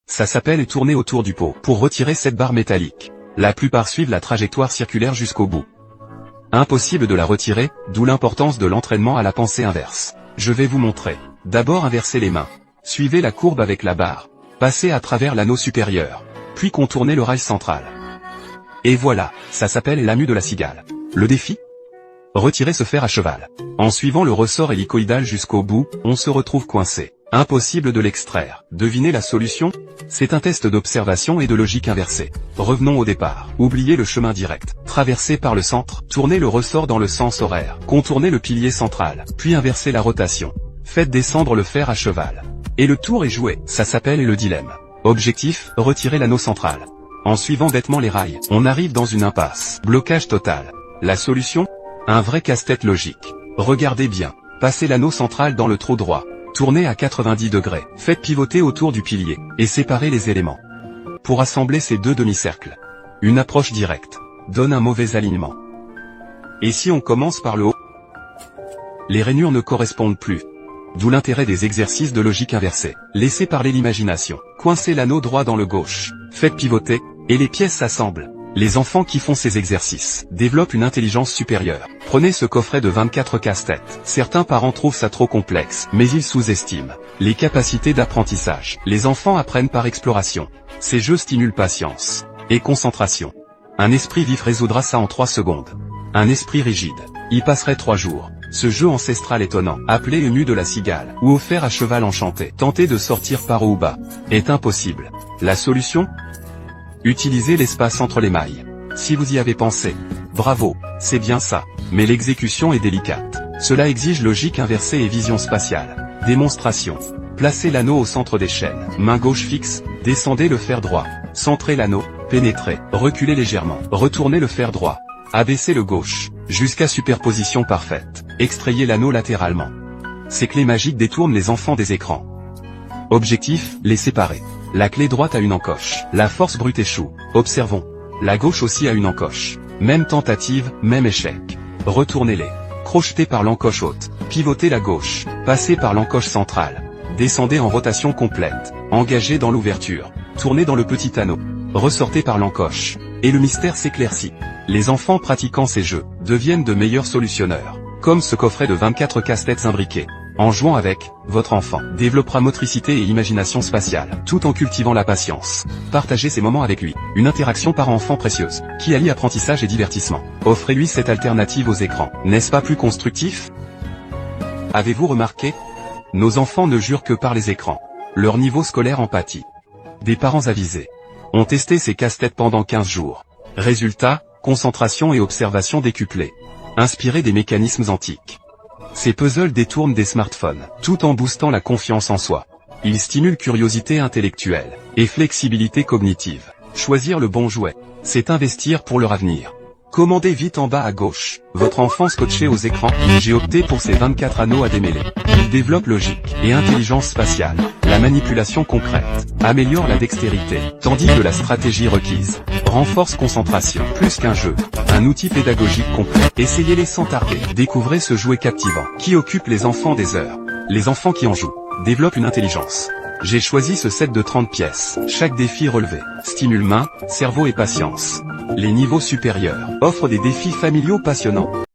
Ça s'appelle et tourner autour du pot pour retirer cette barre métallique. La plupart suivent la trajectoire circulaire jusqu'au bout. Impossible de la retirer, d'où l'importance de l'entraînement à la pensée inverse. Je vais vous montrer. D'abord inversez les mains. Suivez la courbe avec la barre. Passez à travers l'anneau supérieur. Puis contournez le rail central. Et voilà, ça s'appelle l'AMU de la cigale. Le défi ? Retirez ce fer à cheval. En suivant le ressort hélicoïdal jusqu'au bout, on se retrouve coincé. Impossible de l'extraire. Devinez la solution ? C'est un test d'observation et de logique inversée. Revenons au départ. Oubliez le chemin direct. Traversez par le centre, tournez le ressort dans le sens horaire, contournez le pilier central, puis inversez la rotation. Faites descendre le fer à cheval. Et le tour est joué. Ça s'appelle le dilemme. Objectif, retirer l'anneau central. En suivant bêtement les rails, on arrive dans une impasse. Blocage total. La solution ? Un vrai casse-tête logique. Regardez bien. Passez l'anneau central dans le trou droit. Tournez à 90 degrés. Faites pivoter autour du pilier. Et séparez les éléments. Pour assembler ces deux demi-cercles. Une approche directe donne un mauvais alignement. Et si on commence par le haut ? Les rainures ne correspondent plus. D'où l'intérêt des exercices de logique inversée. Laissez parler l'imagination. Coincez l'anneau droit dans le gauche. Faites pivoter, et les pièces s'assemblent. Les enfants qui font ces exercices développent une intelligence supérieure. Prenez ce coffret de 24 casse-têtes. Certains parents trouvent ça trop complexe, mais ils sous-estiment les capacités d'apprentissage. Les enfants apprennent par exploration. Ces jeux stimulent patience et concentration. Un esprit vif résoudra ça en 3 secondes. Un esprit rigide y passerait 3 jours. Ce jeu ancestral étonnant, appelé le mu de la cigale, ou au fer à cheval enchanté, tenter de sortir par haut ou bas, est impossible. La solution ? Utilisez l'espace entre les mailles. Si vous y avez pensé, bravo, c'est bien ça. Mais l'exécution est délicate. Cela exige logique inversée et vision spatiale. Démonstration. Placez l'anneau au centre des chaînes. Main gauche fixe, descendez le fer droit. Centrez l'anneau, pénétrez, reculez légèrement. Retournez le fer droit. Abaissez le gauche, jusqu'à superposition parfaite. Extrayez l'anneau latéralement. Ces clés magiques détournent les enfants des écrans. Objectif, les séparer. La clé droite a une encoche. La force brute échoue. Observons. La gauche aussi a une encoche. Même tentative, même échec. Retournez-les. Crochetez par l'encoche haute. Pivotez la gauche. Passez par l'encoche centrale. Descendez en rotation complète. Engagez dans l'ouverture. Tournez dans le petit anneau. Ressortez par l'encoche. Et le mystère s'éclaircit. Les enfants pratiquant ces jeux deviennent de meilleurs solutionneurs. Comme ce coffret de 24 casse-têtes imbriqués. En jouant avec, votre enfant développera motricité et imagination spatiale, tout en cultivant la patience. Partagez ces moments avec lui. Une interaction parent-enfant précieuse, qui allie apprentissage et divertissement. Offrez-lui cette alternative aux écrans. N'est-ce pas plus constructif ? Avez-vous remarqué ? Nos enfants ne jurent que par les écrans. Leur niveau scolaire en pâtit. Des parents avisés ont testé ces casse-têtes pendant 15 jours. Résultat, concentration et observation décuplées. Inspirés des mécanismes antiques. Ces puzzles détournent des smartphones, tout en boostant la confiance en soi. Ils stimulent curiosité intellectuelle et flexibilité cognitive. Choisir le bon jouet, c'est investir pour leur avenir. Commandez vite en bas à gauche. Votre enfant scotché aux écrans. J'ai opté pour ces 24 anneaux à démêler. Ils développent logique et intelligence spatiale. La manipulation concrète améliore la dextérité, tandis que la stratégie requise renforce concentration. Plus qu'un jeu, un outil pédagogique complet. Essayez-les sans tarder. Découvrez ce jouet captivant qui occupe les enfants des heures. Les enfants qui en jouent développent une intelligence. J'ai choisi ce set de 30 pièces. Chaque défi relevé stimule main, cerveau et patience. Les niveaux supérieurs offrent des défis familiaux passionnants.